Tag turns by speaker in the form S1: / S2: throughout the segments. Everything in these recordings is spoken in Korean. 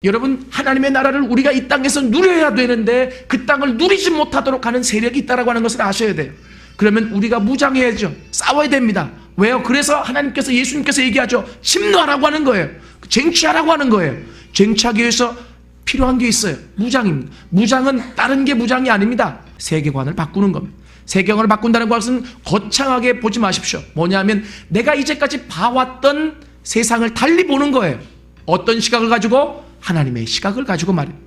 S1: 여러분, 하나님의 나라를 우리가 이 땅에서 누려야 되는데 그 땅을 누리지 못하도록 하는 세력이 있다고 하는 것을 아셔야 돼요. 그러면 우리가 무장해야죠. 싸워야 됩니다. 왜요? 그래서 하나님께서, 예수님께서 얘기하죠. 침노하라고 하는 거예요. 쟁취하라고 하는 거예요. 쟁취하기 위해서 필요한 게 있어요. 무장입니다. 무장은 다른 게 무장이 아닙니다. 세계관을 바꾸는 겁니다. 세계관을 바꾼다는 것은 거창하게 보지 마십시오. 뭐냐면 내가 이제까지 봐왔던 세상을 달리 보는 거예요. 어떤 시각을 가지고? 하나님의 시각을 가지고 말입니다.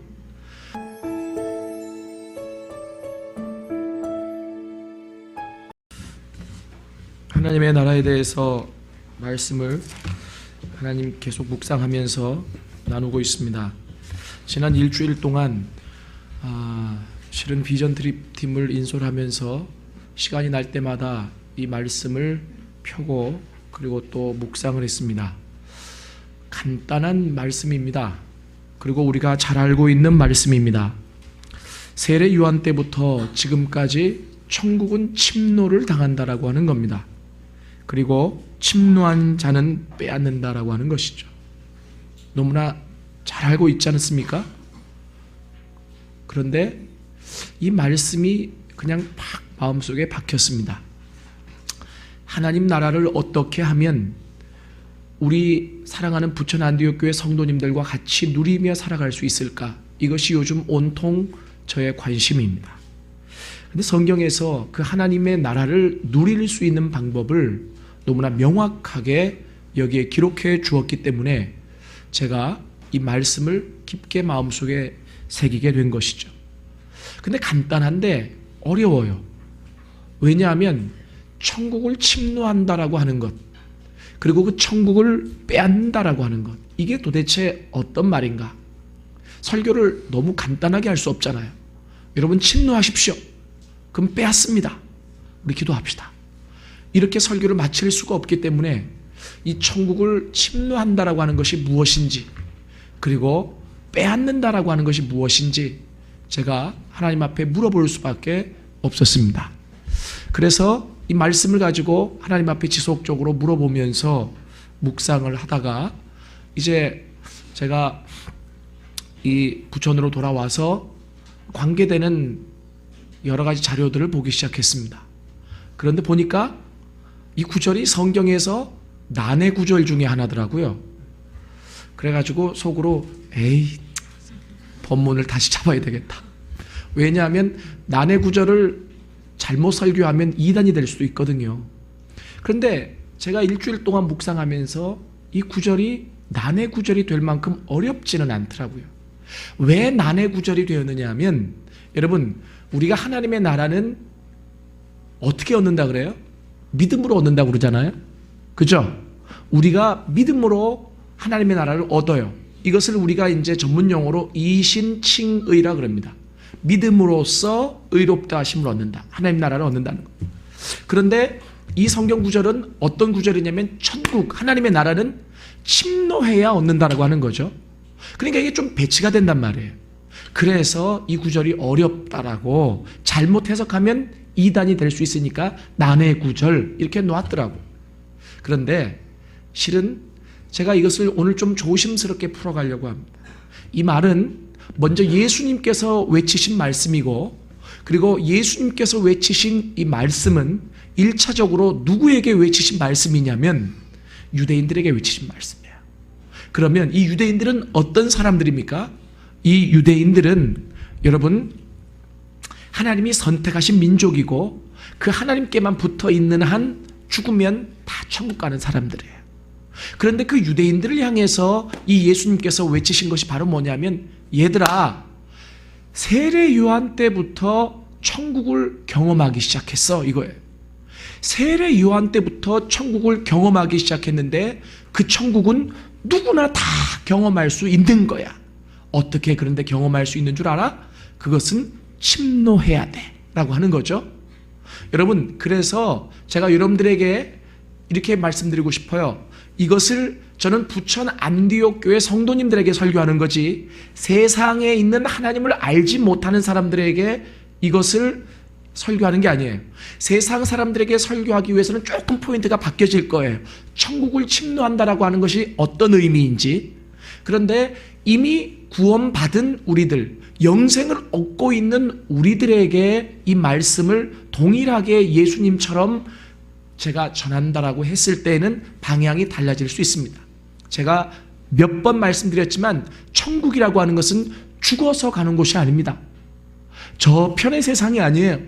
S1: 하나님의 나라에 대해서 말씀을 하나님 계속 묵상하면서 나누고 있습니다. 지난 일주일 동안 실은 비전 드립팀을 인솔하면서 시간이 날 때마다 이 말씀을 펴고 그리고 또 묵상을 했습니다. 간단한 말씀입니다. 그리고 우리가 잘 알고 있는 말씀입니다. 세례 요한 때부터 지금까지 천국은 침노를 당한다라고 하는 겁니다. 그리고 침노한 자는 빼앗는다라고 하는 것이죠. 너무나 잘 알고 있지 않습니까? 그런데 이 말씀이 그냥 팍 마음속에 박혔습니다. 하나님 나라를 어떻게 하면 우리 사랑하는 부천 안디옥교회 성도님들과 같이 누리며 살아갈 수 있을까? 이것이 요즘 온통 저의 관심입니다. 그런데 성경에서 그 하나님의 나라를 누릴 수 있는 방법을 너무나 명확하게 여기에 기록해 주었기 때문에 제가 이 말씀을 깊게 마음속에 새기게 된 것이죠. 근데 간단한데 어려워요. 왜냐하면 천국을 침노한다라고 하는 것, 그리고 그 천국을 빼앗는다라고 하는 것, 이게 도대체 어떤 말인가? 설교를 너무 간단하게 할 수 없잖아요. 여러분, 침노하십시오. 그럼 빼앗습니다. 우리 기도합시다. 이렇게 설교를 마칠 수가 없기 때문에 이 천국을 침노한다라고 하는 것이 무엇인지, 그리고 빼앗는다라고 하는 것이 무엇인지 제가 하나님 앞에 물어볼 수밖에 없었습니다. 그래서 이 말씀을 가지고 하나님 앞에 지속적으로 물어보면서 묵상을 하다가 이제 제가 이 부천으로 돌아와서 관계되는 여러 가지 자료들을 보기 시작했습니다. 그런데 보니까 이 구절이 성경에서 난해 구절 중에 하나더라고요. 그래가지고 속으로 에이, 본문을 다시 잡아야 되겠다. 왜냐하면 난해 구절을 잘못 설교하면 이단이 될 수도 있거든요. 그런데 제가 일주일 동안 묵상하면서 이 구절이 난해 구절이 될 만큼 어렵지는 않더라고요. 왜 난해 구절이 되었느냐 하면, 여러분, 우리가 하나님의 나라는 어떻게 얻는다 그래요? 믿음으로 얻는다고 그러잖아요. 그죠? 우리가 믿음으로 하나님의 나라를 얻어요. 이것을 우리가 이제 전문 용어로 이신칭의라 그럽니다. 믿음으로써 의롭다 하심을 얻는다. 하나님 나라를 얻는다는 것. 그런데 이 성경 구절은 어떤 구절이냐면 천국, 하나님의 나라는 침노해야 얻는다라고 하는 거죠. 그러니까 이게 좀 배치가 된단 말이에요. 그래서 이 구절이 어렵다라고 잘못 해석하면 이단이 될 수 있으니까 난해 구절 이렇게 놓았더라고. 그런데 실은 제가 이것을 오늘 좀 조심스럽게 풀어가려고 합니다. 이 말은 먼저 예수님께서 외치신 말씀이고, 그리고 예수님께서 외치신 이 말씀은 1차적으로 누구에게 외치신 말씀이냐면 유대인들에게 외치신 말씀이에요. 그러면 이 유대인들은 어떤 사람들입니까? 이 유대인들은 여러분, 하나님이 선택하신 민족이고 그 하나님께만 붙어 있는 한 죽으면 다 천국 가는 사람들이에요. 그런데 그 유대인들을 향해서 이 예수님께서 외치신 것이 바로 뭐냐면, 얘들아, 세례 요한 때부터 천국을 경험하기 시작했어, 이거예요. 세례 요한 때부터 천국을 경험하기 시작했는데 그 천국은 누구나 다 경험할 수 있는 거야. 어떻게 그런데 경험할 수 있는 줄 알아? 그것은 침노해야 돼 라고 하는 거죠. 여러분, 그래서 제가 여러분들에게 이렇게 말씀드리고 싶어요. 이것을 저는 부천 안디옥 교회 성도님들에게 설교하는 거지, 세상에 있는 하나님을 알지 못하는 사람들에게 이것을 설교하는 게 아니에요. 세상 사람들에게 설교하기 위해서는 조금 포인트가 바뀌어질 거예요. 천국을 침노한다라고 하는 것이 어떤 의미인지. 그런데 이미 구원받은 우리들, 영생을 얻고 있는 우리들에게 이 말씀을 동일하게 예수님처럼 제가 전한다라고 했을 때에는 방향이 달라질 수 있습니다. 제가 몇 번 말씀드렸지만 천국이라고 하는 것은 죽어서 가는 곳이 아닙니다. 저편의 세상이 아니에요.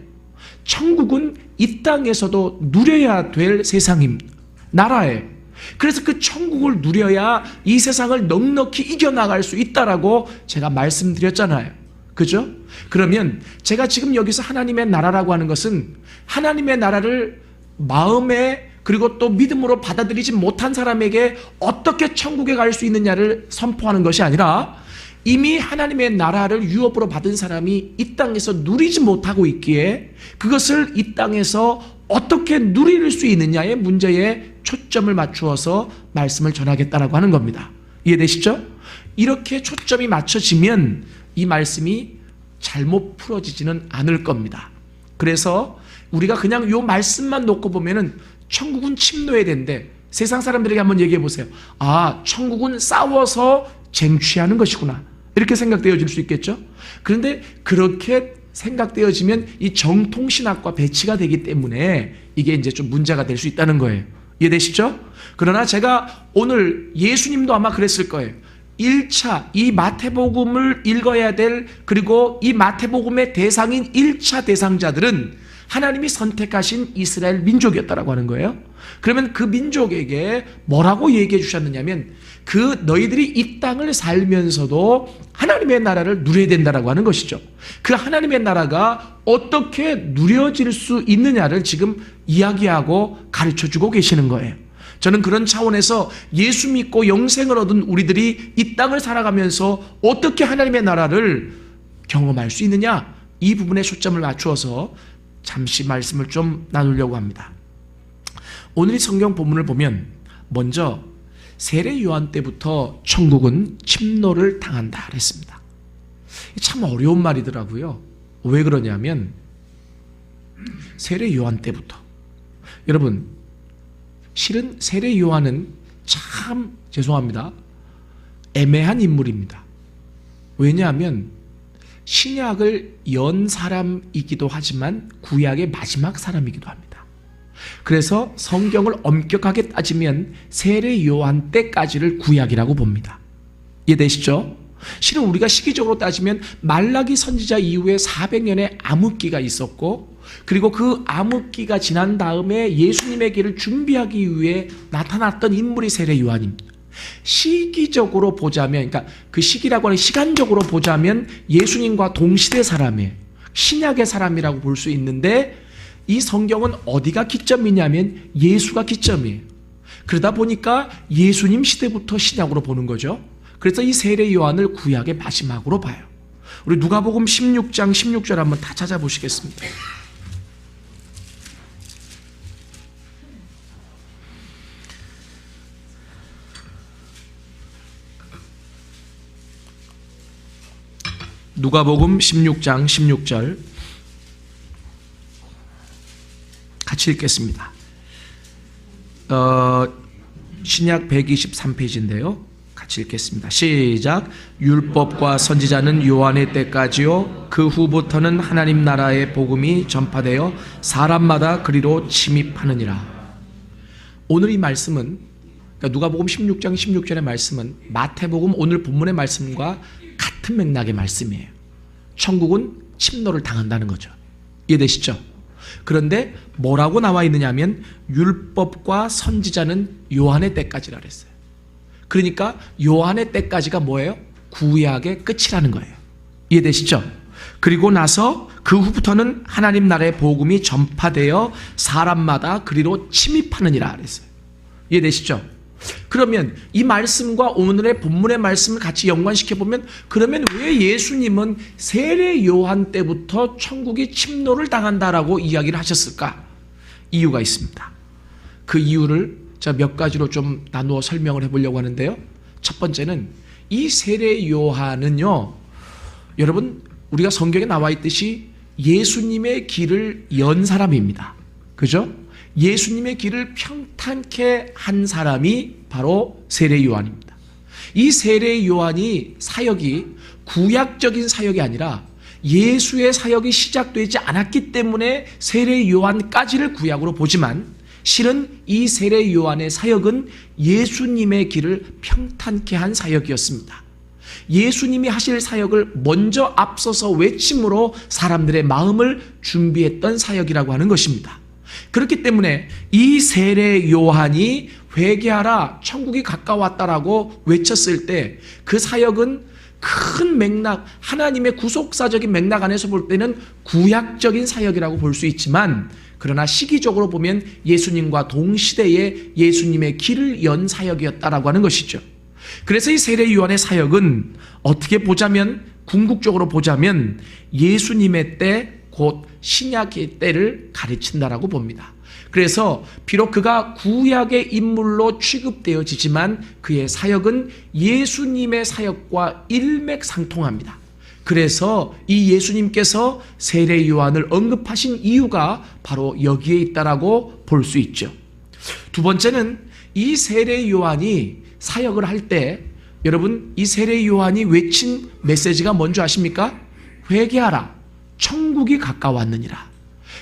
S1: 천국은 이 땅에서도 누려야 될 세상입니다. 나라예요. 그래서 그 천국을 누려야 이 세상을 넉넉히 이겨나갈 수 있다라고 제가 말씀드렸잖아요. 그죠? 그러면 제가 지금 여기서 하나님의 나라라고 하는 것은 하나님의 나라를 마음에 그리고 또 믿음으로 받아들이지 못한 사람에게 어떻게 천국에 갈 수 있느냐를 선포하는 것이 아니라 이미 하나님의 나라를 유업으로 받은 사람이 이 땅에서 누리지 못하고 있기에 그것을 이 땅에서 어떻게 누릴 수 있느냐의 문제에 초점을 맞추어서 말씀을 전하겠다라고 하는 겁니다. 이해되시죠? 이렇게 초점이 맞춰지면 이 말씀이 잘못 풀어지지는 않을 겁니다. 그래서 우리가 그냥 이 말씀만 놓고 보면은 천국은 침노해야 된대. 세상 사람들에게 한번 얘기해 보세요. 아, 천국은 싸워서 쟁취하는 것이구나. 이렇게 생각되어질 수 있겠죠? 그런데 그렇게 생각되어지면 이 정통신학과 배치가 되기 때문에 이게 이제 좀 문제가 될 수 있다는 거예요. 이해되시죠? 그러나 제가 오늘 예수님도 아마 그랬을 거예요. 1차 이 마태복음을 읽어야 될 그리고 이 마태복음의 대상인 1차 대상자들은 하나님이 선택하신 이스라엘 민족이었다라고 하는 거예요. 그러면 그 민족에게 뭐라고 얘기해 주셨느냐면 그 너희들이 이 땅을 살면서도 하나님의 나라를 누려야 된다라고 하는 것이죠. 그 하나님의 나라가 어떻게 누려질 수 있느냐를 지금 이야기하고 가르쳐주고 계시는 거예요. 저는 그런 차원에서 예수 믿고 영생을 얻은 우리들이 이 땅을 살아가면서 어떻게 하나님의 나라를 경험할 수 있느냐, 이 부분에 초점을 맞추어서 잠시 말씀을 좀 나누려고 합니다. 오늘 이 성경 본문을 보면 먼저 세례 요한 때부터 천국은 침노를 당한다 그랬습니다. 참 어려운 말이더라고요. 왜 그러냐면 세례 요한 때부터, 여러분 실은 세례 요한은 참 죄송합니다, 애매한 인물입니다. 왜냐하면 신약을 연 사람이기도 하지만 구약의 마지막 사람이기도 합니다. 그래서 성경을 엄격하게 따지면 세례 요한 때까지를 구약이라고 봅니다. 이해되시죠? 실은 우리가 시기적으로 따지면 말라기 선지자 이후에 400년의 암흑기가 있었고, 그리고 그 암흑기가 지난 다음에 예수님의 길을 준비하기 위해 나타났던 인물이 세례 요한입니다. 시기적으로 보자면, 그러니까 그 시기라고 하는 시간적으로 보자면 예수님과 동시대 사람이에요. 신약의 사람이라고 볼 수 있는데 이 성경은 어디가 기점이냐면 예수가 기점이에요. 그러다 보니까 예수님 시대부터 신약으로 보는 거죠. 그래서 이 세례 요한을 구약의 마지막으로 봐요. 우리 누가복음 16장 16절 한번 다 찾아보시겠습니다. 누가복음 16장 16절 같이 읽겠습니다. 신약 123페이지인데요. 같이 읽겠습니다. 시작. 율법과 선지자는 요한의 때까지요, 그 후부터는 하나님 나라의 복음이 전파되어 사람마다 그리로 침입하느니라. 오늘 이 말씀은, 그러니까 누가복음 16장 16절의 말씀은 마태복음 오늘 본문의 말씀과 같은 맥락의 말씀이에요. 천국은 침노를 당한다는 거죠. 이해되시죠? 그런데 뭐라고 나와 있느냐 하면 율법과 선지자는 요한의 때까지라 그랬어요. 그러니까 요한의 때까지가 뭐예요? 구약의 끝이라는 거예요. 이해되시죠? 그리고 나서 그 후부터는 하나님 나라의 복음이 전파되어 사람마다 그리로 침입하느니라 그랬어요. 이해되시죠? 그러면 이 말씀과 오늘의 본문의 말씀을 같이 연관시켜보면, 그러면 왜 예수님은 세례 요한 때부터 천국이 침노를 당한다라고 이야기를 하셨을까? 이유가 있습니다. 그 이유를 제가 몇 가지로 좀 나누어 설명을 해보려고 하는데요. 첫 번째는 이 세례 요한은요, 여러분 우리가 성경에 나와 있듯이 예수님의 길을 연 사람입니다. 그죠? 예수님의 길을 평탄케 한 사람이 바로 세례 요한입니다. 이 세례 요한이 사역이 구약적인 사역이 아니라 예수의 사역이 시작되지 않았기 때문에 세례 요한까지를 구약으로 보지만, 실은 이 세례 요한의 사역은 예수님의 길을 평탄케 한 사역이었습니다. 예수님이 하실 사역을 먼저 앞서서 외침으로 사람들의 마음을 준비했던 사역이라고 하는 것입니다. 그렇기 때문에 이 세례 요한이 회개하라 천국이 가까웠다라고 외쳤을 때 그 사역은 큰 맥락, 하나님의 구속사적인 맥락 안에서 볼 때는 구약적인 사역이라고 볼 수 있지만, 그러나 시기적으로 보면 예수님과 동시대에 예수님의 길을 연 사역이었다라고 하는 것이죠. 그래서 이 세례 요한의 사역은 어떻게 보자면, 궁극적으로 보자면 예수님의 때, 곧 신약의 때를 가르친다라고 봅니다. 그래서 비록 그가 구약의 인물로 취급되어지지만 그의 사역은 예수님의 사역과 일맥상통합니다. 그래서 이 예수님께서 세례 요한을 언급하신 이유가 바로 여기에 있다라고 볼 수 있죠. 두 번째는 이 세례 요한이 사역을 할 때, 여러분, 이 세례 요한이 외친 메시지가 뭔지 아십니까? 회개하라, 천국이 가까웠느니라.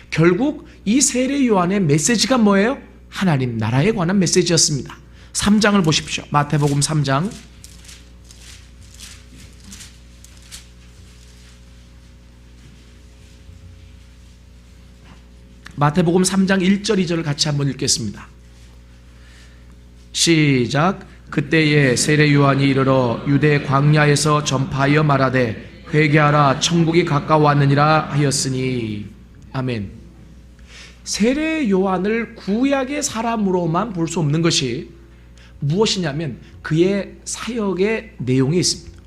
S1: 결국 이 세례 요한의 메시지가 뭐예요? 하나님 나라에 관한 메시지였습니다. 3장을 보십시오. 마태복음 3장. 마태복음 3장 1절 2절을 같이 한번 읽겠습니다. 시작. 그때에 세례 요한이 이르러 유대 광야에서 전파하여 말하되 회개하라 천국이 가까웠느니라 하였으니. 아멘. 세례 요한을 구약의 사람으로만 볼 수 없는 것이 무엇이냐면 그의 사역의 내용이 있습니다.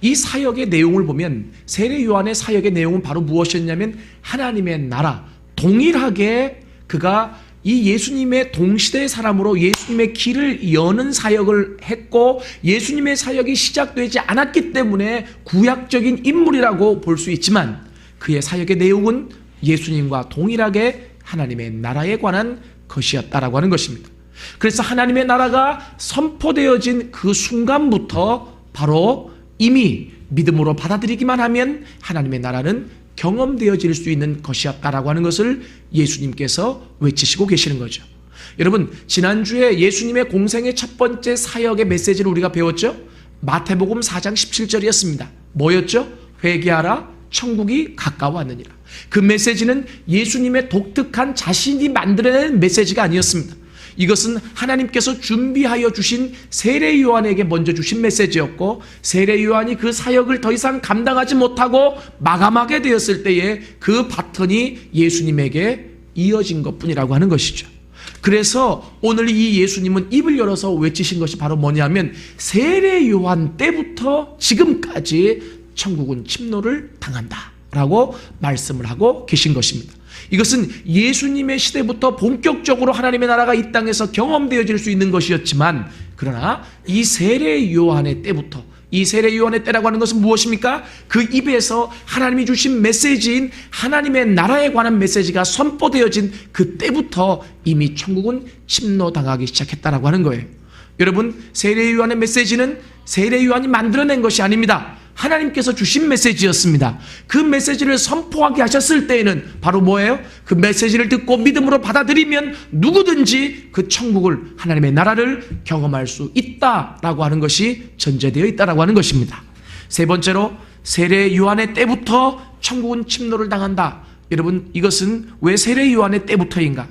S1: 이 사역의 내용을 보면 세례 요한의 사역의 내용은 바로 무엇이었냐면 하나님의 나라, 동일하게 그가 이 예수님의 동시대의 사람으로 예수님의 길을 여는 사역을 했고, 예수님의 사역이 시작되지 않았기 때문에 구약적인 인물이라고 볼 수 있지만 그의 사역의 내용은 예수님과 동일하게 하나님의 나라에 관한 것이었다라고 하는 것입니다. 그래서 하나님의 나라가 선포되어진 그 순간부터 바로 이미 믿음으로 받아들이기만 하면 하나님의 나라는 경험되어질 수 있는 것이었다라고 하는 것을 예수님께서 외치시고 계시는 거죠. 여러분, 지난주에 예수님의 공생의 첫 번째 사역의 메시지를 우리가 배웠죠? 마태복음 4장 17절이었습니다. 뭐였죠? 회개하라 천국이 가까웠느니라. 그 메시지는 예수님의 독특한 자신이 만들어낸 메시지가 아니었습니다. 이것은 하나님께서 준비하여 주신 세례 요한에게 먼저 주신 메시지였고, 세례 요한이 그 사역을 더 이상 감당하지 못하고 마감하게 되었을 때에 그 바턴이 예수님에게 이어진 것뿐이라고 하는 것이죠. 그래서 오늘 이 예수님은 입을 열어서 외치신 것이 바로 뭐냐면 세례 요한 때부터 지금까지 천국은 침노를 당한다 라고 말씀을 하고 계신 것입니다. 이것은 예수님의 시대부터 본격적으로 하나님의 나라가 이 땅에서 경험되어질 수 있는 것이었지만, 그러나 이 세례 요한의 때부터, 이 세례 요한의 때라고 하는 것은 무엇입니까? 그 입에서 하나님이 주신 메시지인 하나님의 나라에 관한 메시지가 선포되어진 그 때부터 이미 천국은 침노당하기 시작했다라고 하는 거예요. 여러분, 세례 요한의 메시지는 세례 요한이 만들어낸 것이 아닙니다. 하나님께서 주신 메시지였습니다. 그 메시지를 선포하게 하셨을 때에는 바로 뭐예요? 그 메시지를 듣고 믿음으로 받아들이면 누구든지 그 천국을, 하나님의 나라를 경험할 수 있다라고 하는 것이 전제되어 있다라고 하는 것입니다. 세 번째로 세례 요한의 때부터 천국은 침노를 당한다. 여러분, 이것은 왜 세례 요한의 때부터인가?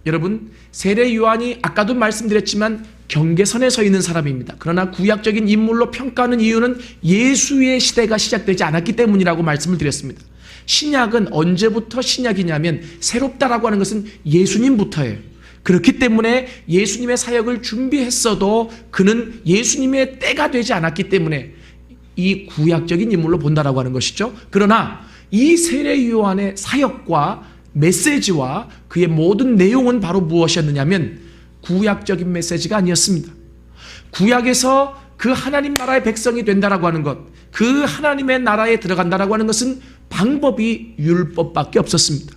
S1: 여러분, 세례 요한이 아까도 말씀드렸지만 경계선에 서 있는 사람입니다. 그러나 구약적인 인물로 평가하는 이유는 예수의 시대가 시작되지 않았기 때문이라고 말씀을 드렸습니다. 신약은 언제부터 신약이냐면 새롭다라고 하는 것은 예수님부터예요. 그렇기 때문에 예수님의 사역을 준비했어도 그는 예수님의 때가 되지 않았기 때문에 이 구약적인 인물로 본다라고 하는 것이죠. 그러나 이 세례 요한의 사역과 메시지와 그의 모든 내용은 바로 무엇이었느냐면 구약적인 메시지가 아니었습니다. 구약에서 그 하나님 나라의 백성이 된다라고 하는 것, 그 하나님의 나라에 들어간다라고 하는 것은 방법이 율법밖에 없었습니다.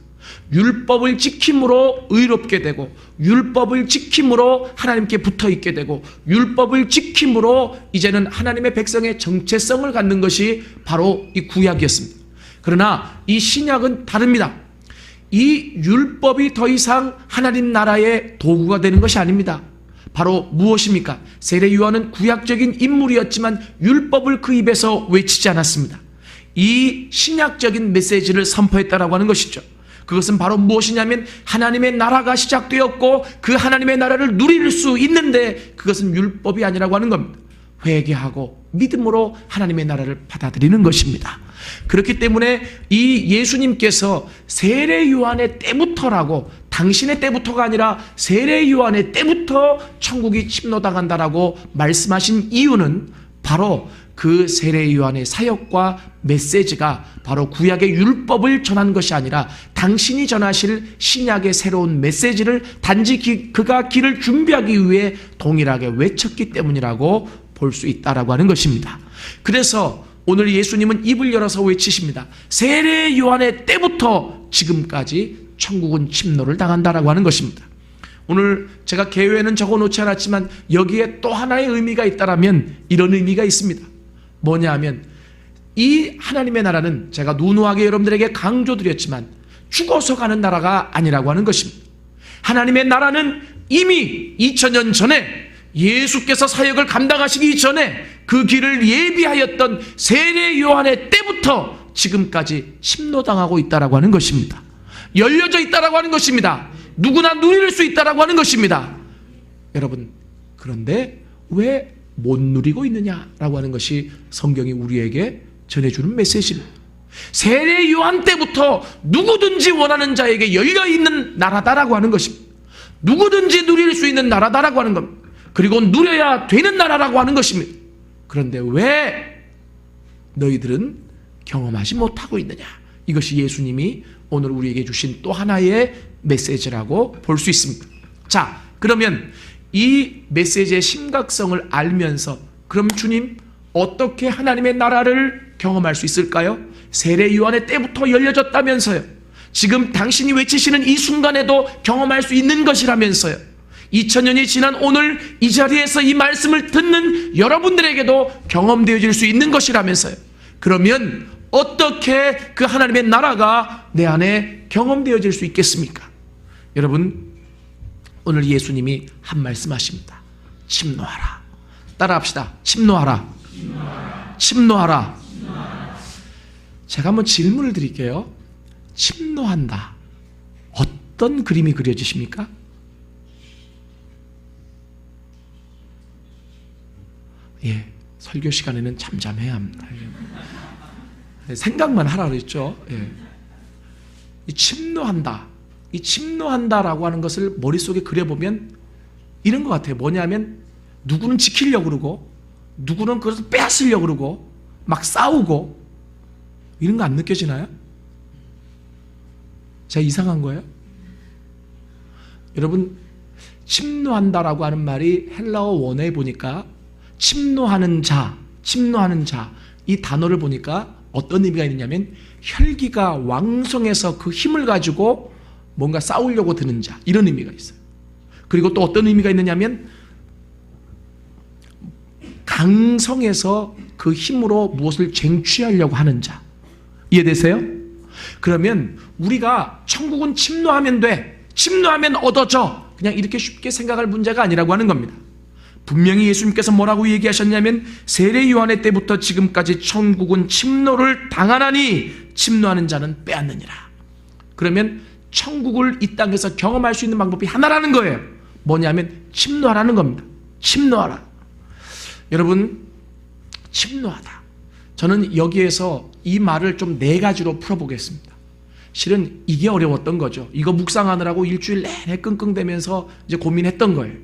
S1: 율법을 지킴으로 의롭게 되고, 율법을 지킴으로 하나님께 붙어 있게 되고, 율법을 지킴으로 이제는 하나님의 백성의 정체성을 갖는 것이 바로 이 구약이었습니다. 그러나 이 신약은 다릅니다. 이 율법이 더 이상 하나님 나라의 도구가 되는 것이 아닙니다. 바로 무엇입니까? 세례 요한은 구약적인 인물이었지만 율법을 그 입에서 외치지 않았습니다. 이 신약적인 메시지를 선포했다라고 하는 것이죠. 그것은 바로 무엇이냐면 하나님의 나라가 시작되었고 그 하나님의 나라를 누릴 수 있는데 그것은 율법이 아니라고 하는 겁니다. 회개하고 믿음으로 하나님의 나라를 받아들이는 것입니다. 그렇기 때문에 이 예수님께서 세례 요한의 때부터라고, 당신의 때부터가 아니라 세례 요한의 때부터 천국이 침노당한다라고 말씀하신 이유는 바로 그 세례 요한의 사역과 메시지가 바로 구약의 율법을 전한 것이 아니라 당신이 전하실 신약의 새로운 메시지를 단지 그가 길을 준비하기 위해 동일하게 외쳤기 때문이라고 볼 수 있다라고 하는 것입니다. 그래서 오늘 예수님은 입을 열어서 외치십니다. 세례 요한의 때부터 지금까지 천국은 침노를 당한다라고 하는 것입니다. 오늘 제가 계획에는 적어놓지 않았지만 여기에 또 하나의 의미가 있다라면 이런 의미가 있습니다. 뭐냐 하면 이 하나님의 나라는 제가 누누하게 여러분들에게 강조드렸지만 죽어서 가는 나라가 아니라고 하는 것입니다. 하나님의 나라는 이미 2000년 전에 예수께서 사역을 감당하시기 전에 그 길을 예비하였던 세례 요한의 때부터 지금까지 침노당하고 있다라고 하는 것입니다. 열려져 있다라고 하는 것입니다. 누구나 누릴 수 있다라고 하는 것입니다. 여러분, 그런데 왜 못 누리고 있느냐라고 하는 것이 성경이 우리에게 전해주는 메시지입니다. 세례 요한 때부터 누구든지 원하는 자에게 열려있는 나라다라고 하는 것입니다. 누구든지 누릴 수 있는 나라다라고 하는 겁니다. 그리고 누려야 되는 나라라고 하는 것입니다. 그런데 왜 너희들은 경험하지 못하고 있느냐? 이것이 예수님이 오늘 우리에게 주신 또 하나의 메시지라고 볼 수 있습니다. 자, 그러면 이 메시지의 심각성을 알면서 그럼 주님 어떻게 하나님의 나라를 경험할 수 있을까요? 세례 요한의 때부터 열려졌다면서요. 지금 당신이 외치시는 이 순간에도 경험할 수 있는 것이라면서요. 2000년이 지난 오늘 이 자리에서 이 말씀을 듣는 여러분들에게도 경험되어질 수 있는 것이라면서요. 그러면 어떻게 그 하나님의 나라가 내 안에 경험되어질 수 있겠습니까? 여러분, 오늘 예수님이 한 말씀하십니다. 침노하라. 따라합시다. 침노하라. 침노하라. 제가 한번 질문을 드릴게요. 침노한다. 어떤 그림이 그려지십니까? 예, 설교 시간에는 잠잠해야 합니다. 생각만 하라 그랬죠. 예. 이 침노한다. 이 침노한다라고 하는 것을 머릿속에 그려보면 이런 것 같아요. 뭐냐면 누구는 지키려고 그러고 누구는 그것을 빼앗으려고 그러고 막 싸우고 이런 거 안 느껴지나요? 제가 이상한 거예요? 여러분, 침노한다라고 하는 말이 헬라어 원어에 보니까 침노하는 자, 이 단어를 보니까 어떤 의미가 있느냐면 혈기가 왕성해서 그 힘을 가지고 뭔가 싸우려고 드는 자, 이런 의미가 있어요. 그리고 또 어떤 의미가 있느냐면 강성해서 그 힘으로 무엇을 쟁취하려고 하는 자. 이해되세요? 그러면 우리가 천국은 침노하면 돼, 침노하면 얻어져, 그냥 이렇게 쉽게 생각할 문제가 아니라고 하는 겁니다. 분명히 예수님께서 뭐라고 얘기하셨냐면 세례 요한의 때부터 지금까지 천국은 침노를 당하나니 침노하는 자는 빼앗느니라. 그러면 천국을 이 땅에서 경험할 수 있는 방법이 하나라는 거예요. 뭐냐면 침노하라는 겁니다. 침노하라. 여러분, 침노하다. 저는 여기에서 이 말을 좀 네 가지로 풀어보겠습니다. 실은 이게 어려웠던 거죠. 이거 묵상하느라고 일주일 내내 끙끙대면서 이제 고민했던 거예요.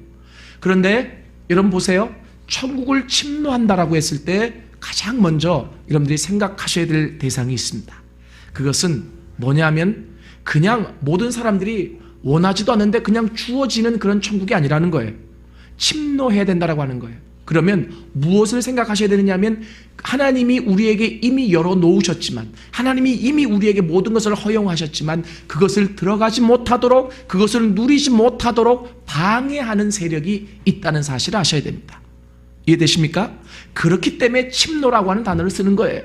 S1: 그런데 여러분 보세요. 천국을 침노한다라고 했을 때 가장 먼저 여러분들이 생각하셔야 될 대상이 있습니다. 그것은 뭐냐면 그냥 모든 사람들이 원하지도 않는데 그냥 주어지는 그런 천국이 아니라는 거예요. 침노해야 된다라고 하는 거예요. 그러면 무엇을 생각하셔야 되느냐 하면 하나님이 우리에게 이미 열어놓으셨지만, 하나님이 이미 우리에게 모든 것을 허용하셨지만 그것을 들어가지 못하도록, 그것을 누리지 못하도록 방해하는 세력이 있다는 사실을 아셔야 됩니다. 이해되십니까? 그렇기 때문에 침노라고 하는 단어를 쓰는 거예요.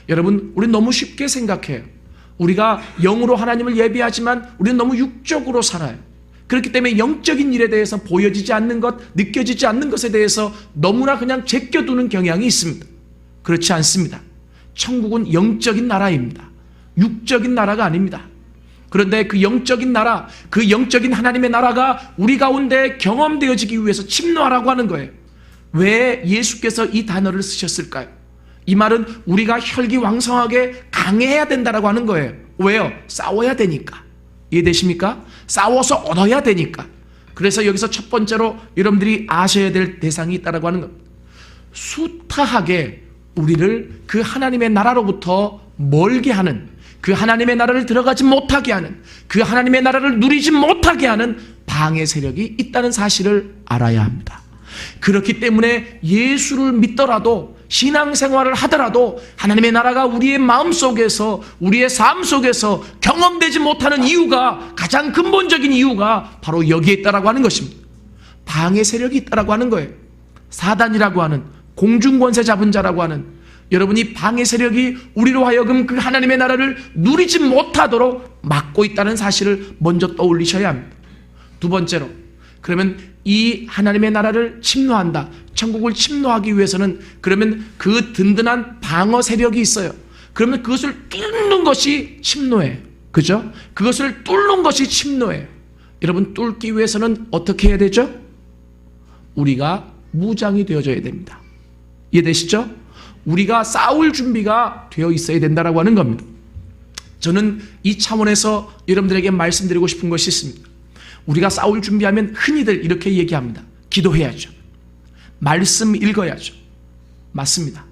S1: 여러분, 우리는 너무 쉽게 생각해요. 우리가 영으로 하나님을 예배하지만 우리는 너무 육적으로 살아요. 그렇기 때문에 영적인 일에 대해서 보여지지 않는 것, 느껴지지 않는 것에 대해서 너무나 그냥 제껴두는 경향이 있습니다. 그렇지 않습니다. 천국은 영적인 나라입니다. 육적인 나라가 아닙니다. 그런데 그 영적인 나라, 그 영적인 하나님의 나라가 우리 가운데 경험되어지기 위해서 침노하라고 하는 거예요. 왜 예수께서 이 단어를 쓰셨을까요? 이 말은 우리가 혈기왕성하게 강해야 된다라고 하는 거예요. 왜요? 싸워야 되니까. 이해되십니까? 싸워서 얻어야 되니까. 그래서 여기서 첫 번째로 여러분들이 아셔야 될 대상이 있다라고 하는 겁니다. 숱하게 우리를 그 하나님의 나라로부터 멀게 하는, 그 하나님의 나라를 들어가지 못하게 하는, 그 하나님의 나라를 누리지 못하게 하는 방해 세력이 있다는 사실을 알아야 합니다. 그렇기 때문에 예수를 믿더라도, 신앙생활을 하더라도 하나님의 나라가 우리의 마음속에서, 우리의 삶 속에서 경험되지 못하는 이유가, 가장 근본적인 이유가 바로 여기에 있다라고 하는 것입니다. 방해 세력이 있다라고 하는 거예요. 사단이라고 하는, 공중권세 잡은 자라고 하는, 여러분이 방해 세력이 우리로 하여금 그 하나님의 나라를 누리지 못하도록 막고 있다는 사실을 먼저 떠올리셔야 합니다. 두 번째로, 그러면 이 하나님의 나라를 침노한다, 천국을 침노하기 위해서는 그러면 그 든든한 방어 세력이 있어요. 그러면 그것을 뚫는 것이 침노예요. 그죠? 그것을 뚫는 것이 침노예요. 여러분, 뚫기 위해서는 어떻게 해야 되죠? 우리가 무장이 되어져야 됩니다. 이해되시죠? 우리가 싸울 준비가 되어 있어야 된다라고 하는 겁니다. 저는 이 차원에서 여러분들에게 말씀드리고 싶은 것이 있습니다. 우리가 싸울 준비하면 흔히들 이렇게 얘기합니다. 기도해야죠. 말씀 읽어야죠. 맞습니다.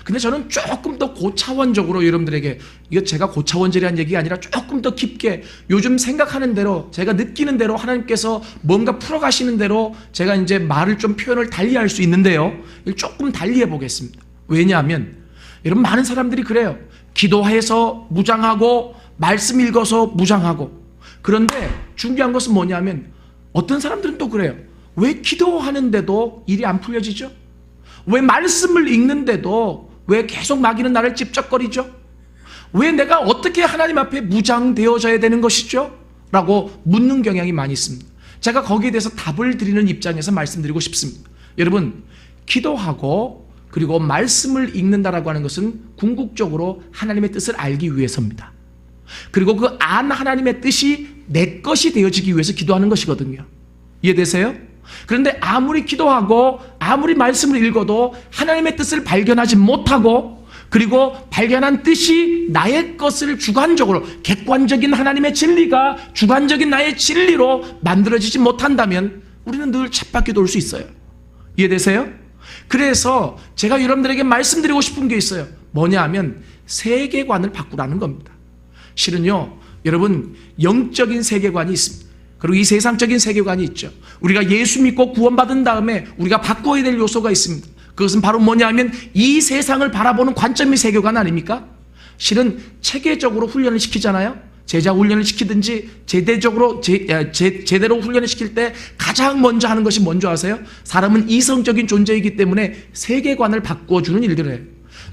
S1: 근데 저는 조금 더 고차원적으로 여러분들에게, 이거 제가 고차원적이라는 얘기가 아니라 조금 더 깊게 요즘 생각하는 대로, 제가 느끼는 대로 하나님께서 뭔가 풀어가시는 대로 제가 이제 말을 좀 표현을 달리 할 수 있는데요, 조금 달리 해보겠습니다. 왜냐하면 여러분, 많은 사람들이 그래요. 기도해서 무장하고 말씀 읽어서 무장하고. 그런데 중요한 것은 뭐냐면, 어떤 사람들은 또 그래요. 왜 기도하는데도 일이 안 풀려지죠? 왜 말씀을 읽는데도 왜 계속 마귀는 나를 찝쩍거리죠? 왜 내가 어떻게 하나님 앞에 무장되어져야 되는 것이죠? 라고 묻는 경향이 많이 있습니다. 제가 거기에 대해서 답을 드리는 입장에서 말씀드리고 싶습니다. 여러분, 기도하고 그리고 말씀을 읽는다라고 하는 것은 궁극적으로 하나님의 뜻을 알기 위해서입니다. 그리고 그 안 하나님의 뜻이 내 것이 되어지기 위해서 기도하는 것이거든요. 이해되세요? 그런데 아무리 기도하고 아무리 말씀을 읽어도 하나님의 뜻을 발견하지 못하고, 그리고 발견한 뜻이 나의 것을 주관적으로, 객관적인 하나님의 진리가 주관적인 나의 진리로 만들어지지 못한다면 우리는 늘 쳇바퀴 돌 수 있어요. 이해되세요? 그래서 제가 여러분들에게 말씀드리고 싶은 게 있어요. 뭐냐 하면 세계관을 바꾸라는 겁니다. 실은요, 여러분, 영적인 세계관이 있습니다. 그리고 이 세상적인 세계관이 있죠. 우리가 예수 믿고 구원받은 다음에 우리가 바꿔야 될 요소가 있습니다. 그것은 바로 뭐냐 하면 이 세상을 바라보는 관점이 세계관 아닙니까? 실은 체계적으로 훈련을 시키잖아요. 제자 훈련을 시키든지 제대로 훈련을 시킬 때 가장 먼저 하는 것이 뭔지 아세요? 사람은 이성적인 존재이기 때문에 세계관을 바꿔주는 일들을 해요.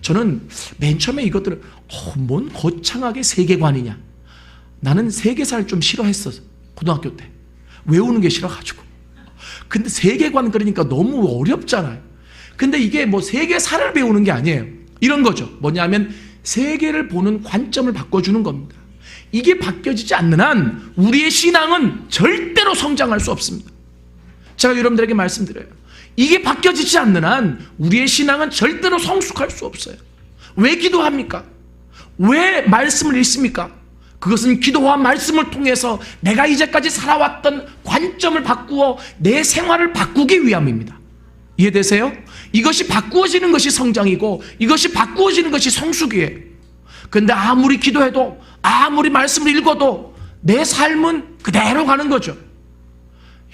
S1: 저는 맨 처음에 이것들을 뭔 거창하게 세계관이냐, 나는 세계사를 좀 싫어했어. 고등학교 때 외우는 게 싫어가지고. 근데 세계관 그러니까 너무 어렵잖아요. 근데 이게 뭐 세계사를 배우는 게 아니에요. 이런 거죠. 뭐냐면 세계를 보는 관점을 바꿔주는 겁니다. 이게 바뀌어지지 않는 한 우리의 신앙은 절대로 성장할 수 없습니다. 제가 여러분들에게 말씀드려요. 이게 바뀌어지지 않는 한 우리의 신앙은 절대로 성숙할 수 없어요. 왜 기도합니까? 왜 말씀을 읽습니까? 그것은 기도와 말씀을 통해서 내가 이제까지 살아왔던 관점을 바꾸어 내 생활을 바꾸기 위함입니다. 이해되세요? 이것이 바꾸어지는 것이 성장이고 이것이 바꾸어지는 것이 성숙이에요. 그런데 아무리 기도해도 아무리 말씀을 읽어도 내 삶은 그대로 가는 거죠.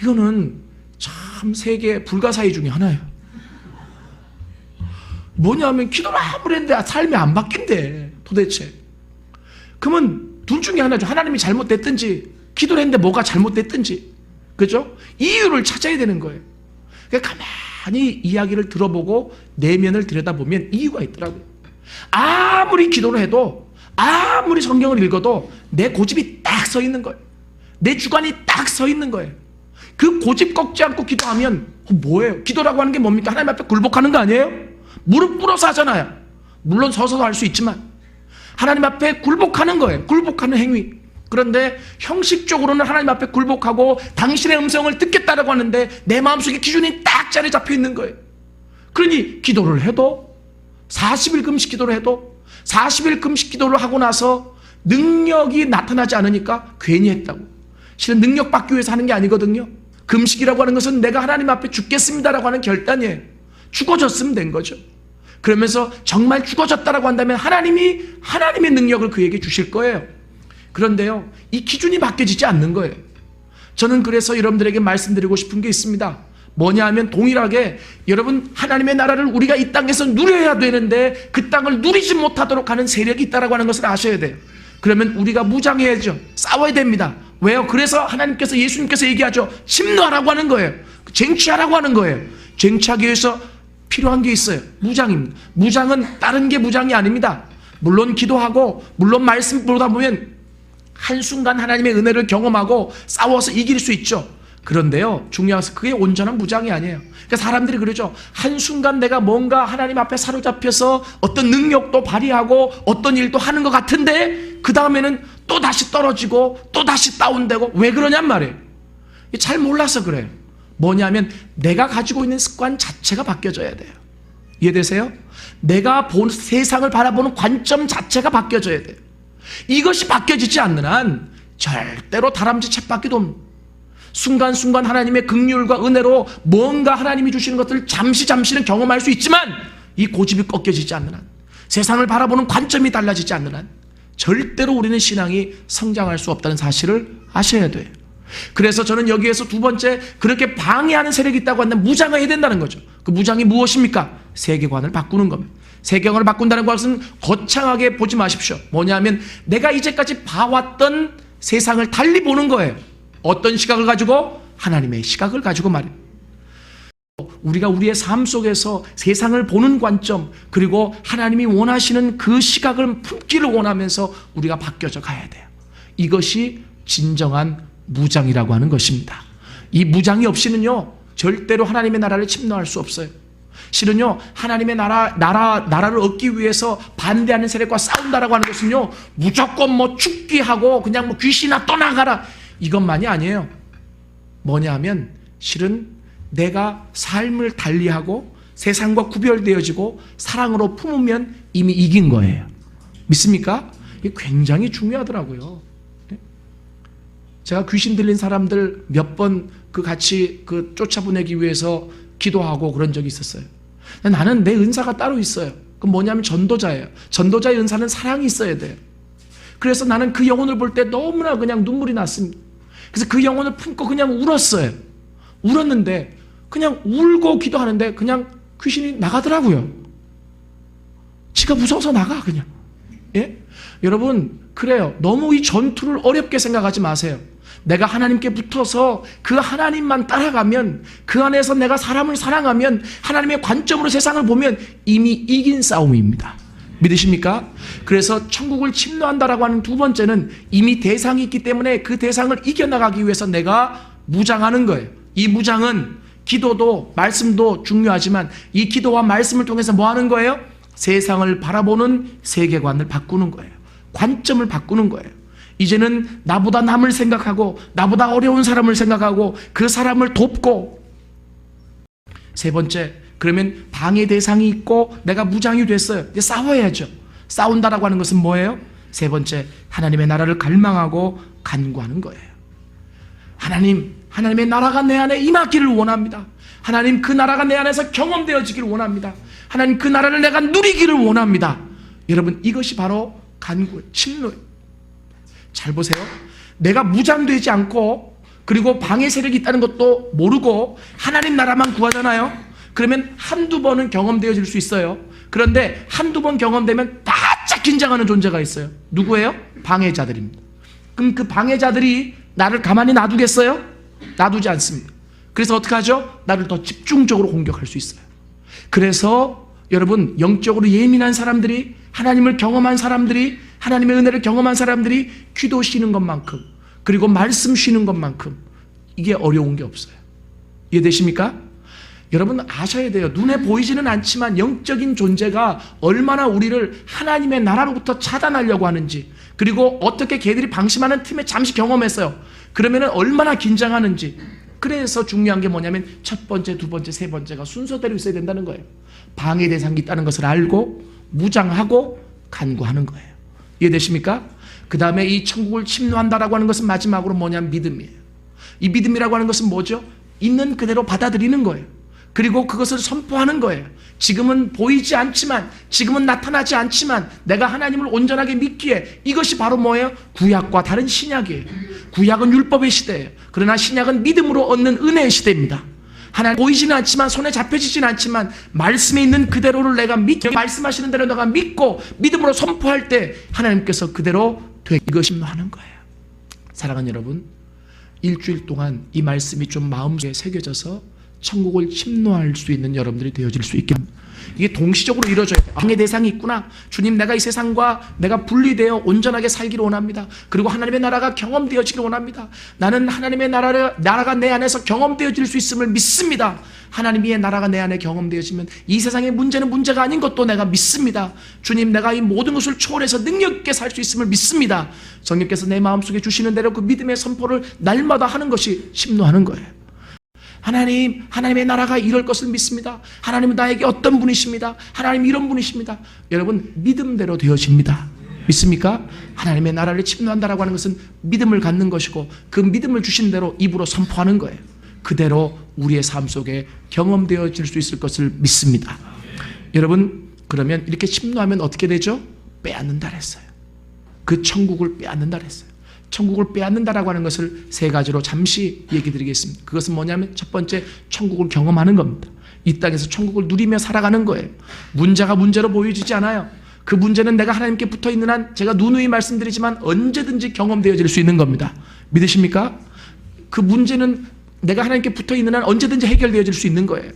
S1: 이거는 참 세계 불가사의 중에 하나예요. 뭐냐면 기도를 아무리 했는데 삶이 안 바뀐대 도대체. 그러면 둘 중에 하나죠. 하나님이 잘못됐든지 기도를 했는데 뭐가 잘못됐든지, 그죠? 이유를 찾아야 되는 거예요. 그러니까 가만히 이야기를 들어보고 내면을 들여다보면 이유가 있더라고요. 아무리 기도를 해도 아무리 성경을 읽어도 내 고집이 딱 서 있는 거예요. 내 주관이 딱 서 있는 거예요. 그 고집 꺾지 않고 기도하면 뭐예요? 기도라고 하는 게 뭡니까? 하나님 앞에 굴복하는 거 아니에요? 무릎 꿇어서 하잖아요. 물론 서서도 할 수 있지만 하나님 앞에 굴복하는 거예요. 굴복하는 행위. 그런데 형식적으로는 하나님 앞에 굴복하고 당신의 음성을 듣겠다라고 하는데 내 마음속에 기준이 딱 자리 잡혀 있는 거예요. 그러니 기도를 해도 40일 금식 기도를 해도 40일 금식 기도를 하고 나서 능력이 나타나지 않으니까 괜히 했다고. 실은 능력 받기 위해서 하는 게 아니거든요. 금식이라고 하는 것은 내가 하나님 앞에 죽겠습니다라고 하는 결단이에요. 죽어졌으면 된 거죠. 그러면서 정말 죽어졌다라고 한다면 하나님의 능력을 그에게 주실 거예요. 그런데요, 이 기준이 바뀌어지지 않는 거예요. 저는 그래서 여러분들에게 말씀드리고 싶은 게 있습니다. 뭐냐 하면 동일하게 여러분, 하나님의 나라를 우리가 이 땅에서 누려야 되는데 그 땅을 누리지 못하도록 하는 세력이 있다라고 하는 것을 아셔야 돼요. 그러면 우리가 무장해야죠. 싸워야 됩니다. 왜요? 그래서 하나님께서, 예수님께서 얘기하죠. 침노하라고 하는 거예요. 쟁취하라고 하는 거예요. 쟁취하기 위해서 필요한 게 있어요. 무장입니다. 무장은 다른 게 무장이 아닙니다. 물론 기도하고 물론 말씀 보다 보면 한순간 하나님의 은혜를 경험하고 싸워서 이길 수 있죠. 그런데요, 중요한 것은 그게 온전한 무장이 아니에요. 그러니까 사람들이 그러죠. 한순간 내가 뭔가 하나님 앞에 사로잡혀서 어떤 능력도 발휘하고 어떤 일도 하는 것 같은데 그 다음에는 또 다시 떨어지고 또 다시 다운되고. 왜 그러냔 말이에요. 잘 몰라서 그래요. 뭐냐면 내가 가지고 있는 습관 자체가 바뀌어져야 돼요. 이해되세요? 내가 세상을 바라보는 관점 자체가 바뀌어져야 돼요. 이것이 바뀌어지지 않는 한 절대로 다람쥐 쳇바퀴도 없는, 순간순간 하나님의 긍휼과 은혜로 뭔가 하나님이 주시는 것들을 잠시는 경험할 수 있지만 이 고집이 꺾여지지 않는 한, 세상을 바라보는 관점이 달라지지 않는 한 절대로 우리는 신앙이 성장할 수 없다는 사실을 아셔야 돼요. 그래서 저는 여기에서 두 번째, 그렇게 방해하는 세력이 있다고 한다면 무장을 해야 된다는 거죠. 그 무장이 무엇입니까? 세계관을 바꾸는 겁니다. 세계관을 바꾼다는 것은 거창하게 보지 마십시오. 뭐냐면 내가 이제까지 봐왔던 세상을 달리 보는 거예요. 어떤 시각을 가지고? 하나님의 시각을 가지고 말이에요. 우리가 우리의 삶 속에서 세상을 보는 관점, 그리고 하나님이 원하시는 그 시각을 품기를 원하면서 우리가 바뀌어져 가야 돼요. 이것이 진정한 무장이라고 하는 것입니다. 이 무장이 없이는요, 절대로 하나님의 나라를 침노할 수 없어요. 실은요, 하나님의 나라를 얻기 위해서 반대하는 세력과 싸운다라고 하는 것은요, 무조건 뭐 죽기 하고 그냥 뭐 귀신아 떠나가라, 이것만이 아니에요. 뭐냐 하면 실은 내가 삶을 달리하고 세상과 구별되어지고 사랑으로 품으면 이미 이긴 거예요. 믿습니까? 이게 굉장히 중요하더라고요. 제가 귀신 들린 사람들 몇 번 같이 쫓아보내기 위해서 기도하고 그런 적이 있었어요. 나는 내 은사가 따로 있어요. 그건 뭐냐면 전도자예요. 전도자의 은사는 사랑이 있어야 돼요. 그래서 나는 그 영혼을 볼 때 너무나 그냥 눈물이 났습니다. 그래서 그 영혼을 품고 그냥 울었어요. 울었는데 그냥 울고 기도하는데 그냥 귀신이 나가더라고요. 지가 무서워서 나가 그냥. 예? 여러분, 그래요. 너무 이 전투를 어렵게 생각하지 마세요. 내가 하나님께 붙어서 그 하나님만 따라가면, 그 안에서 내가 사람을 사랑하면, 하나님의 관점으로 세상을 보면 이미 이긴 싸움입니다. 믿으십니까? 그래서 천국을 침노한다라고 하는 두 번째는 이미 대상이 있기 때문에 그 대상을 이겨나가기 위해서 내가 무장하는 거예요. 이 무장은 기도도 말씀도 중요하지만 이 기도와 말씀을 통해서 뭐 하는 거예요? 세상을 바라보는 세계관을 바꾸는 거예요. 관점을 바꾸는 거예요. 이제는 나보다 남을 생각하고 나보다 어려운 사람을 생각하고 그 사람을 돕고. 세 번째, 그러면 방해 대상이 있고 내가 무장이 됐어요. 이제 싸워야죠. 싸운다라고 하는 것은 뭐예요? 세 번째, 하나님의 나라를 갈망하고 간구하는 거예요. 하나님의 나라가 내 안에 임하기를 원합니다. 하나님, 그 나라가 내 안에서 경험되어지기를 원합니다. 하나님, 그 나라를 내가 누리기를 원합니다. 여러분, 이것이 바로 간구, 침노예요. 잘 보세요. 내가 무장되지 않고 그리고 방해 세력이 있다는 것도 모르고 하나님 나라만 구하잖아요. 그러면 한두 번은 경험되어질 수 있어요. 그런데 한두 번 경험되면 바짝 긴장하는 존재가 있어요. 누구예요? 방해자들입니다. 그럼 그 방해자들이 나를 가만히 놔두겠어요? 놔두지 않습니다. 그래서 어떻게 하죠? 나를 더 집중적으로 공격할 수 있어요. 그래서 여러분, 영적으로 예민한 사람들이, 하나님을 경험한 사람들이, 하나님의 은혜를 경험한 사람들이 기도 쉬는 것만큼, 그리고 말씀 쉬는 것만큼 이게 어려운 게 없어요. 이해되십니까? 여러분 아셔야 돼요. 눈에 보이지는 않지만 영적인 존재가 얼마나 우리를 하나님의 나라로부터 차단하려고 하는지, 그리고 어떻게 걔들이 방심하는 틈에 잠시 경험했어요. 그러면 얼마나 긴장하는지. 그래서 중요한 게 뭐냐면 첫 번째, 두 번째, 세 번째가 순서대로 있어야 된다는 거예요. 방해 대상이 있다는 것을 알고 무장하고 간구하는 거예요. 이해되십니까? 그 다음에 이 천국을 침노한다라고 하는 것은 마지막으로 뭐냐면 믿음이에요. 이 믿음이라고 하는 것은 뭐죠? 있는 그대로 받아들이는 거예요. 그리고 그것을 선포하는 거예요. 지금은 보이지 않지만, 지금은 나타나지 않지만 내가 하나님을 온전하게 믿기에, 이것이 바로 뭐예요? 구약과 다른 신약이에요. 구약은 율법의 시대예요. 그러나 신약은 믿음으로 얻는 은혜의 시대입니다. 하나님 보이지는 않지만, 손에 잡혀지지는 않지만 말씀에 있는 그대로를 내가 믿고, 말씀하시는 대로 내가 믿고 믿음으로 선포할 때 하나님께서 그대로 이것이 하는 거예요. 사랑하는 여러분, 일주일 동안 이 말씀이 좀 마음속에 새겨져서 천국을 침노할 수 있는 여러분들이 되어질 수 있게, 이게 동시적으로 이루어져요. 방해 대상이 있구나. 주님, 내가 이 세상과 내가 분리되어 온전하게 살기를 원합니다. 그리고 하나님의 나라가 경험되어지기를 원합니다. 나는 하나님의 나라가 내 안에서 경험되어질 수 있음을 믿습니다. 하나님의 나라가 내 안에 경험되어지면 이 세상의 문제는 문제가 아닌 것도 내가 믿습니다. 주님, 내가 이 모든 것을 초월해서 능력 있게 살 수 있음을 믿습니다. 성령께서 내 마음속에 주시는 대로 그 믿음의 선포를 날마다 하는 것이 침노하는 거예요. 하나님, 하나님의 나라가 이럴 것을 믿습니다. 하나님은 나에게 어떤 분이십니다. 하나님 이런 분이십니다. 여러분, 믿음대로 되어집니다. 믿습니까? 하나님의 나라를 침노한다라고 하는 것은 믿음을 갖는 것이고, 그 믿음을 주신 대로 입으로 선포하는 거예요. 그대로 우리의 삶 속에 경험되어질 수 있을 것을 믿습니다. 여러분, 그러면 이렇게 침노하면 어떻게 되죠? 빼앗는다 그랬어요. 그 천국을 빼앗는다 그랬어요. 천국을 빼앗는다라고 하는 것을 세 가지로 잠시 얘기 드리겠습니다. 그것은 뭐냐면 첫 번째, 천국을 경험하는 겁니다. 이 땅에서 천국을 누리며 살아가는 거예요. 문제가 문제로 보여지지 않아요. 그 문제는 내가 하나님께 붙어 있는 한, 제가 누누이 말씀드리지만 언제든지 경험되어질 수 있는 겁니다. 믿으십니까? 그 문제는 내가 하나님께 붙어 있는 한 언제든지 해결되어질 수 있는 거예요.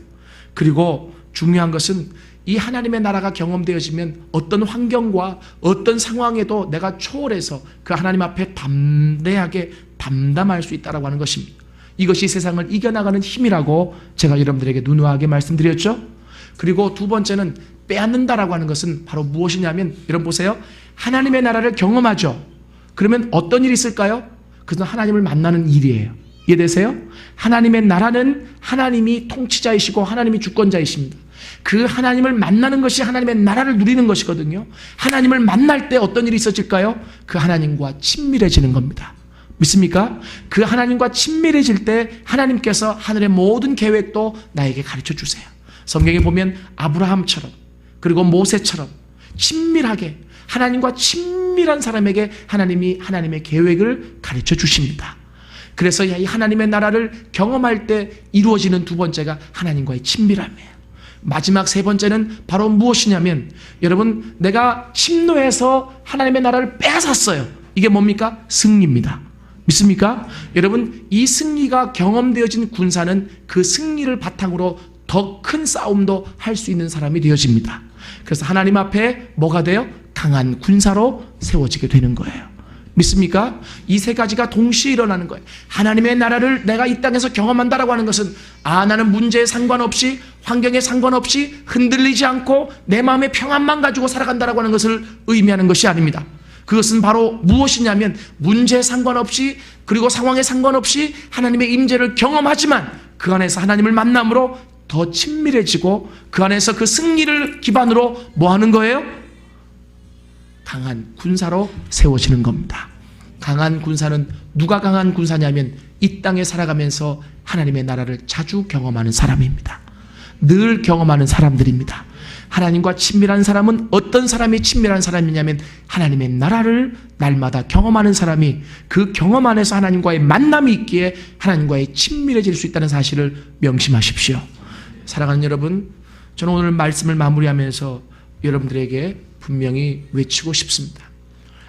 S1: 그리고 중요한 것은 이 하나님의 나라가 경험되어지면 어떤 환경과 어떤 상황에도 내가 초월해서 그 하나님 앞에 담대하게 담담할 수 있다고 하는 것입니다. 이것이 세상을 이겨나가는 힘이라고 제가 여러분들에게 누누하게 말씀드렸죠. 그리고 두 번째는 빼앗는다라고 하는 것은 바로 무엇이냐면, 여러분 보세요. 하나님의 나라를 경험하죠. 그러면 어떤 일이 있을까요? 그것은 하나님을 만나는 일이에요. 이해되세요? 하나님의 나라는 하나님이 통치자이시고 하나님이 주권자이십니다. 그 하나님을 만나는 것이 하나님의 나라를 누리는 것이거든요. 하나님을 만날 때 어떤 일이 있어질까요? 그 하나님과 친밀해지는 겁니다. 믿습니까? 그 하나님과 친밀해질 때 하나님께서 하늘의 모든 계획도 나에게 가르쳐 주세요. 성경에 보면 아브라함처럼, 그리고 모세처럼 친밀하게, 하나님과 친밀한 사람에게 하나님이 하나님의 계획을 가르쳐 주십니다. 그래서 이 하나님의 나라를 경험할 때 이루어지는 두 번째가 하나님과의 친밀함이에요. 마지막 세 번째는 바로 무엇이냐면, 여러분, 내가 침노해서 하나님의 나라를 빼앗았어요. 이게 뭡니까? 승리입니다. 믿습니까? 여러분, 이 승리가 경험되어진 군사는 그 승리를 바탕으로 더 큰 싸움도 할 수 있는 사람이 되어집니다. 그래서 하나님 앞에 뭐가 돼요? 강한 군사로 세워지게 되는 거예요. 믿습니까? 이 세 가지가 동시에 일어나는 거예요. 하나님의 나라를 내가 이 땅에서 경험한다라고 하는 것은, 나는 문제에 상관없이, 환경에 상관없이 흔들리지 않고 내 마음의 평안만 가지고 살아간다라고 하는 것을 의미하는 것이 아닙니다. 그것은 바로 무엇이냐면, 문제에 상관없이, 그리고 상황에 상관없이 하나님의 임재를 경험하지만 그 안에서 하나님을 만남으로 더 친밀해지고, 그 안에서 그 승리를 기반으로 뭐 하는 거예요? 강한 군사로 세워지는 겁니다. 강한 군사는 누가 강한 군사냐면, 이 땅에 살아가면서 하나님의 나라를 자주 경험하는 사람입니다. 늘 경험하는 사람들입니다. 하나님과 친밀한 사람은 어떤 사람이 친밀한 사람이냐면, 하나님의 나라를 날마다 경험하는 사람이 그 경험 안에서 하나님과의 만남이 있기에 하나님과의 친밀해질 수 있다는 사실을 명심하십시오. 사랑하는 여러분, 저는 오늘 말씀을 마무리하면서 여러분들에게 분명히 외치고 싶습니다.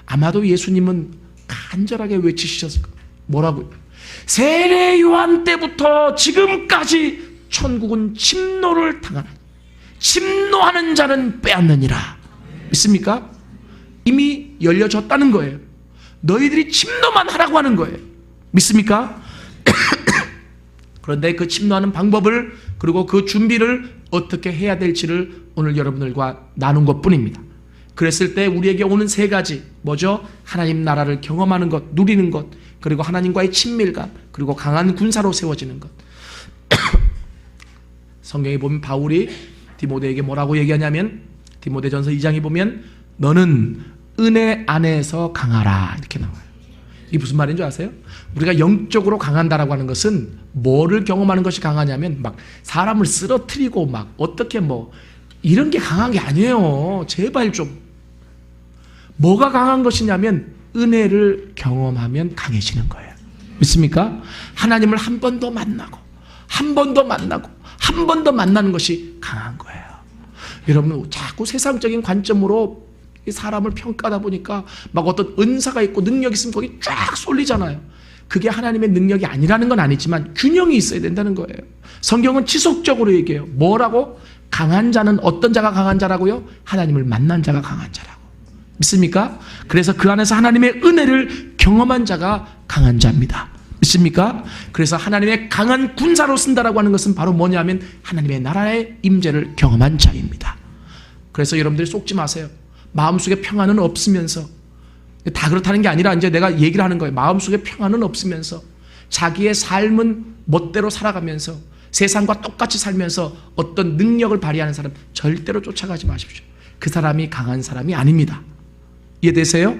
S1: 아마도 예수님은 간절하게 외치셨을 거예요. 뭐라고요? 세례 요한 때부터 지금까지 천국은 침노를 당하는, 침노하는 자는 빼앗느니라. 믿습니까? 이미 열려졌다는 거예요. 너희들이 침노만 하라고 하는 거예요. 믿습니까? 그런데 그 침노하는 방법을, 그리고 그 준비를 어떻게 해야 될지를 오늘 여러분들과 나눈 것뿐입니다. 그랬을 때 우리에게 오는 세 가지, 뭐죠? 하나님 나라를 경험하는 것, 누리는 것, 그리고 하나님과의 친밀감, 그리고 강한 군사로 세워지는 것. 성경에 보면 바울이 디모데에게 뭐라고 얘기하냐면, 디모데전서 2장에 보면 너는 은혜 안에서 강하라, 이렇게 나와요. 이게 무슨 말인 줄 아세요? 우리가 영적으로 강한다라고 하는 것은 뭐를 경험하는 것이 강하냐면 막 사람을 쓰러뜨리고 막 어떻게 뭐 이런 게 강한 게 아니에요. 제발 좀. 뭐가 강한 것이냐면 은혜를 경험하면 강해지는 거예요. 믿습니까? 하나님을 한 번 더 만나고 한 번 더 만나고 한 번 더 만나는 것이 강한 거예요. 여러분, 자꾸 세상적인 관점으로 사람을 평가하다 보니까 막 어떤 은사가 있고 능력이 있으면 거기 쫙 쏠리잖아요. 그게 하나님의 능력이 아니라는 건 아니지만 균형이 있어야 된다는 거예요. 성경은 지속적으로 얘기해요. 뭐라고? 강한 자는 어떤 자가 강한 자라고요? 하나님을 만난 자가 강한 자라고. 믿습니까? 그래서 그 안에서 하나님의 은혜를 경험한 자가 강한 자입니다. 믿습니까? 그래서 하나님의 강한 군사로 쓴다라고 하는 것은 바로 뭐냐면 하나님의 나라의 임재를 경험한 자입니다. 그래서 여러분들이 속지 마세요. 마음속에 평안은 없으면서, 다 그렇다는 게 아니라 이제 내가 얘기를 하는 거예요. 마음속에 평안은 없으면서 자기의 삶은 멋대로 살아가면서 세상과 똑같이 살면서 어떤 능력을 발휘하는 사람 절대로 쫓아가지 마십시오. 그 사람이 강한 사람이 아닙니다. 이해되세요?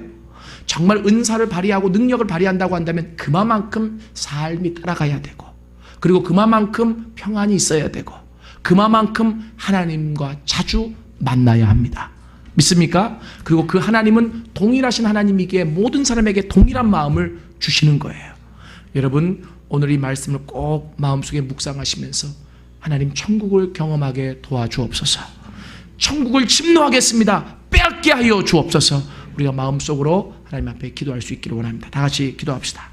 S1: 정말 은사를 발휘하고 능력을 발휘한다고 한다면 그만큼 삶이 따라가야 되고, 그리고 그만큼 평안이 있어야 되고, 그만큼 하나님과 자주 만나야 합니다. 믿습니까? 그리고 그 하나님은 동일하신 하나님이기에 모든 사람에게 동일한 마음을 주시는 거예요. 여러분, 오늘 이 말씀을 꼭 마음속에 묵상하시면서 하나님 천국을 경험하게 도와주옵소서. 천국을 침노하겠습니다. 빼앗게 하여 주옵소서. 우리가 마음속으로 하나님 앞에 기도할 수 있기를 원합니다. 다 같이 기도합시다.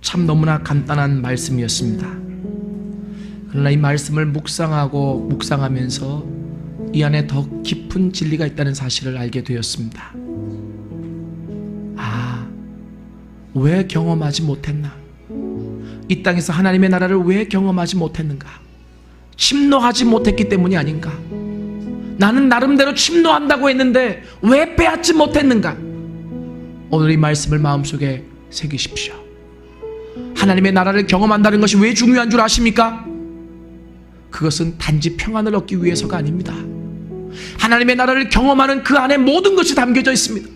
S1: 참 너무나 간단한 말씀이었습니다. 그러나 이 말씀을 묵상하면서 이 안에 더 깊은 진리가 있다는 사실을 알게 되었습니다. 아, 왜 경험하지 못했나? 이 땅에서 하나님의 나라를 왜 경험하지 못했는가? 침노하지 못했기 때문이 아닌가? 나는 나름대로 침노한다고 했는데 왜 빼앗지 못했는가? 오늘 이 말씀을 마음속에 새기십시오. 하나님의 나라를 경험한다는 것이 왜 중요한 줄 아십니까? 그것은 단지 평안을 얻기 위해서가 아닙니다. 하나님의 나라를 경험하는 그 안에 모든 것이 담겨져 있습니다.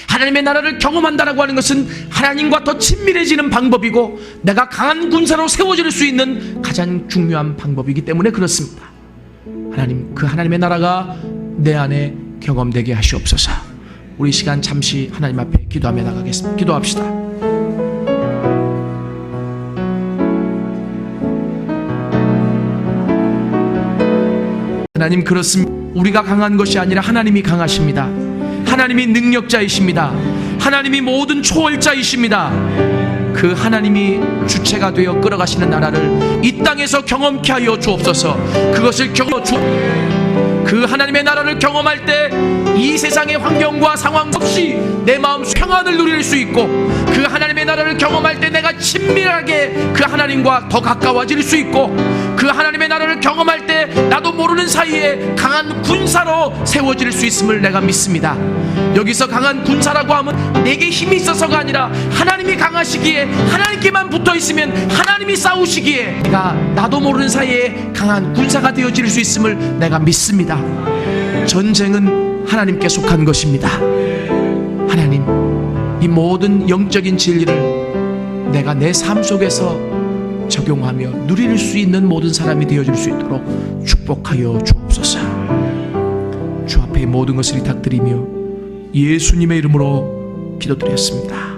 S1: 하나님의 나라를 경험한다라고 하는 것은 하나님과 더 친밀해지는 방법이고, 내가 강한 군사로 세워질 수 있는 가장 중요한 방법이기 때문에 그렇습니다. 하나님, 그 하나님의 나라가 내 안에 경험되게 하시옵소서. 우리 시간 잠시 하나님 앞에 기도하며 나가겠습니다. 기도합시다. 하나님, 그렇습니다. 우리가 강한 것이 아니라 하나님이 강하십니다. 하나님이 능력자이십니다. 하나님이 모든 초월자이십니다. 그 하나님이 주체가 되어 끌어가시는 나라를 이 땅에서 경험케 하여 주옵소서. 그것을 그 하나님의 나라를 경험할 때 이 세상의 환경과 상황 없이 내 마음 평안을 누릴 수 있고, 그 하나님의 나라를 경험할 때 내가 친밀하게 그 하나님과 더 가까워질 수 있고, 그 하나님의 나라를 경험할 때 나도 모르는 사이에 강한 군사로 세워질 수 있음을 내가 믿습니다. 여기서 강한 군사라고 하면 내게 힘이 있어서가 아니라 하나님이 강하시기에, 하나님께만 붙어있으면 하나님이 싸우시기에 내가 나도 모르는 사이에 강한 군사가 되어질 수 있음을 내가 믿습니다. 전쟁은 하나님께 속한 것입니다. 하나님, 이 모든 영적인 진리를 내가 내 삶 속에서 적용하며 누릴 수 있는 모든 사람이 되어줄 수 있도록 축복하여 주옵소서. 주 앞에 모든 것을 위탁드리며 예수님의 이름으로 기도드렸습니다.